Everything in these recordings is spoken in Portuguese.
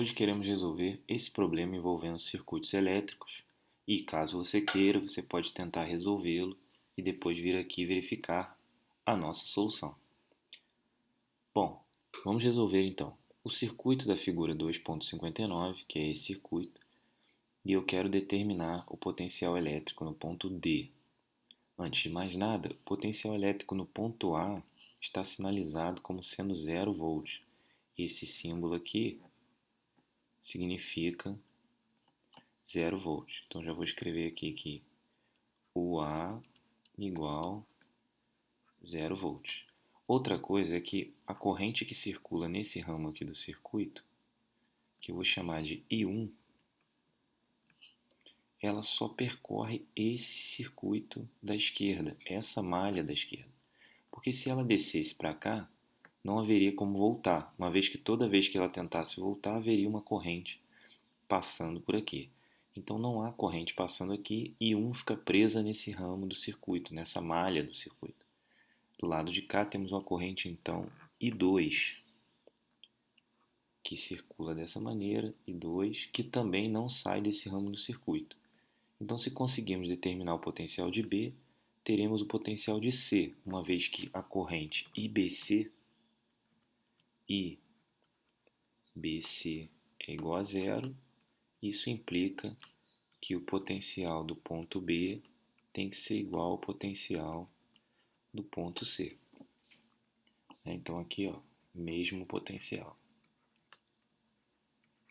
Hoje queremos resolver esse problema envolvendo circuitos elétricos e, caso você queira, você pode tentar resolvê-lo e depois vir aqui verificar a nossa solução. Bom, vamos resolver então o circuito da figura 2.59, que é esse circuito, e eu quero determinar o potencial elétrico no ponto D. Antes de mais nada, o potencial elétrico no ponto A está sinalizado como sendo 0 volts. Esse símbolo aqui significa 0 volts. Então já vou escrever aqui que o A igual 0 volts. Outra coisa é que a corrente que circula nesse ramo aqui do circuito, que eu vou chamar de I1, ela só percorre esse circuito da esquerda, essa malha da esquerda. Porque se ela descesse para cá, não haveria como voltar, uma vez que toda vez que ela tentasse voltar, haveria uma corrente passando por aqui. Então não há corrente passando aqui e I1 fica presa nesse ramo do circuito, nessa malha do circuito. Do lado de cá temos uma corrente então I2, que circula dessa maneira, I2, que também não sai desse ramo do circuito. Então, se conseguirmos determinar o potencial de B, teremos o potencial de C, uma vez que a corrente IBC é igual a zero. Isso implica que o potencial do ponto B tem que ser igual ao potencial do ponto C. Então aqui, ó, mesmo potencial.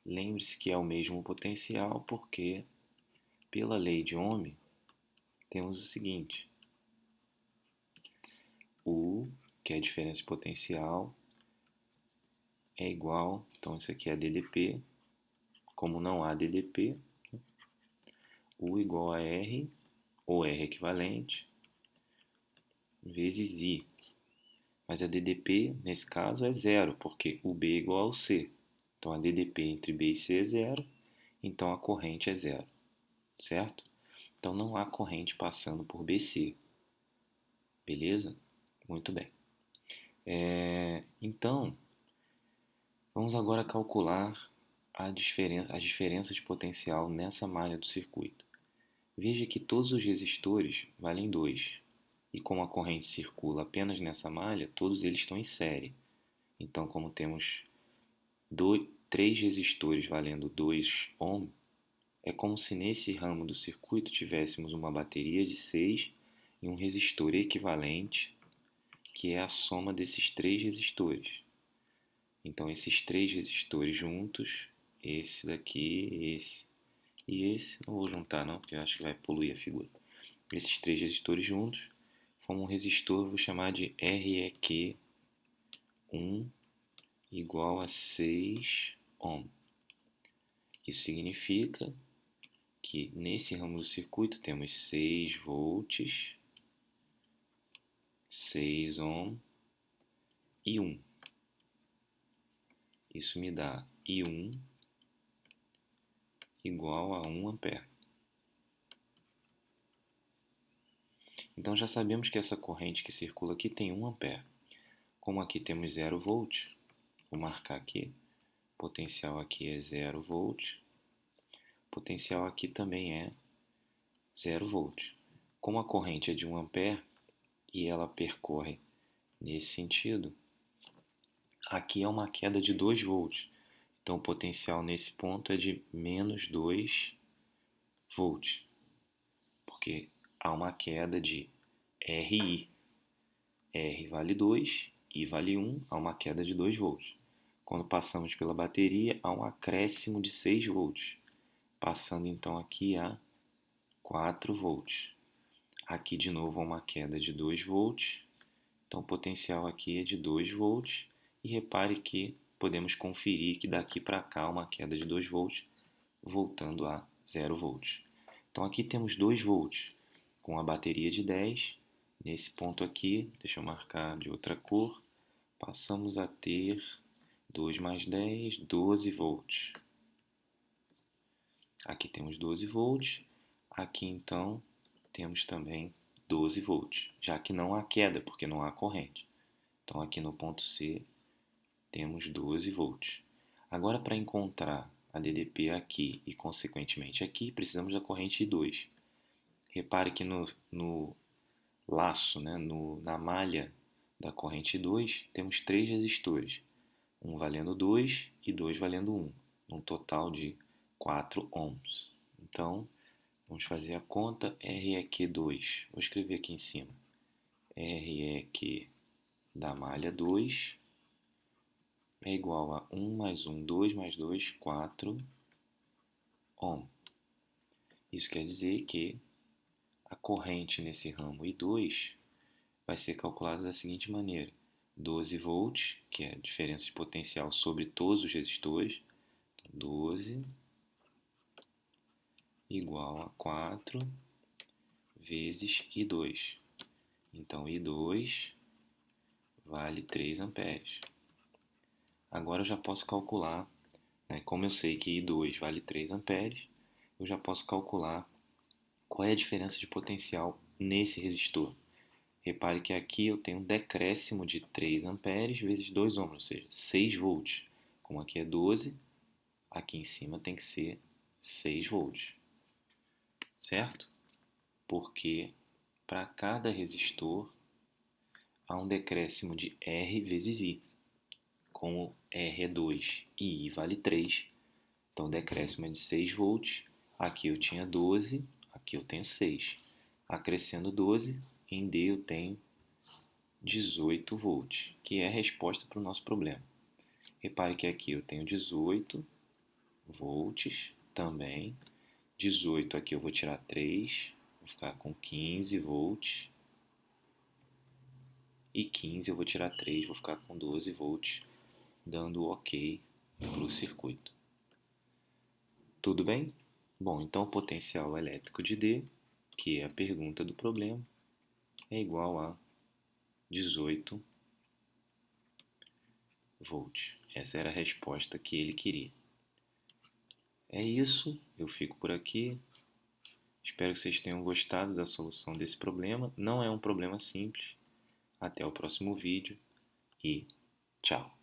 Lembre-se que é o mesmo potencial porque, pela lei de Ohm, temos o seguinte. U, que é a diferença de potencial, é igual, então isso aqui é DDP, como não há DDP, U igual a R, ou R equivalente, vezes I. Mas a DDP, nesse caso, é zero, porque o B é igual ao C. Então, a DDP entre B e C é zero, então a corrente é zero, certo? Então, não há corrente passando por BC, beleza? Muito bem. Então, vamos agora calcular as diferenças de potencial nessa malha do circuito. Veja que todos os resistores valem 2, e como a corrente circula apenas nessa malha, todos eles estão em série. Então, como temos 3 resistores valendo 2 ohm, é como se nesse ramo do circuito tivéssemos uma bateria de 6 e um resistor equivalente, que é a soma desses 3 resistores. Então, esses 3 resistores juntos, esse daqui, esse e esse, não vou juntar não, porque eu acho que vai poluir a figura. Esses 3 resistores juntos formam um resistor, vou chamar de REQ1 igual a 6 ohm. Isso significa que nesse ramo do circuito temos 6 volts, 6 ohm e 1. Isso me dá I1 igual a 1 ampere. Então já sabemos que essa corrente que circula aqui tem 1 ampere. Como aqui temos 0 volt, vou marcar aqui, potencial aqui é 0 volt, potencial aqui também é 0 volt. Como a corrente é de 1 ampere e ela percorre nesse sentido, aqui é uma queda de 2 volts. Então o potencial nesse ponto é de menos 2 volts, porque há uma queda de RI. R vale 2, I vale 1, há uma queda de 2 volts. Quando passamos pela bateria, há um acréscimo de 6 volts, passando então aqui a 4 volts. Aqui de novo há uma queda de 2 volts, então o potencial aqui é de 2 volts. E repare que podemos conferir que daqui para cá há uma queda de 2 volts, voltando a 0 volts. Então aqui temos 2 volts com a bateria de 10. Nesse ponto aqui, deixa eu marcar de outra cor, passamos a ter 2 mais 10, 12 volts. Aqui temos 12 volts, aqui então temos também 12 volts, já que não há queda, porque não há corrente. Então aqui no ponto C temos 12 volts. Agora, para encontrar a DDP aqui e, consequentemente, aqui, precisamos da corrente I2. Repare que no laço, né, na malha da corrente I2, temos 3 resistores, um valendo 2 e 2 valendo 1, num total de 4 ohms. Então, vamos fazer a conta REQ2. Vou escrever aqui em cima. REQ da malha 2 é igual a 1 mais 1, 2 mais 2, 4 ohm. Isso quer dizer que a corrente nesse ramo I2 vai ser calculada da seguinte maneira: 12 volts, que é a diferença de potencial sobre todos os resistores, 12 igual a 4 vezes I2. Então, I2 vale 3 amperes. Agora eu já posso calcular, né, como eu sei que I2 vale 3 amperes, eu já posso calcular qual é a diferença de potencial nesse resistor. Repare que aqui eu tenho um decréscimo de 3 amperes vezes 2 ohms, ou seja, 6 volts. Como aqui é 12, aqui em cima tem que ser 6 volts. Certo? Porque para cada resistor há um decréscimo de R vezes I. Como R é 2 e I vale 3, então o decréscimo é de 6 volts. Aqui eu tinha 12, aqui eu tenho 6. Acrescendo 12, em D eu tenho 18 volts, que é a resposta para o nosso problema. Repare que aqui eu tenho 18 volts também. 18 aqui eu vou tirar 3, vou ficar com 15 volts. E 15 eu vou tirar 3, vou ficar com 12 volts, dando OK para o circuito. Tudo bem? Bom, então o potencial elétrico de D, que é a pergunta do problema, é igual a 18 volts. Essa era a resposta que ele queria. É isso, eu fico por aqui. Espero que vocês tenham gostado da solução desse problema. Não é um problema simples. Até o próximo vídeo e tchau!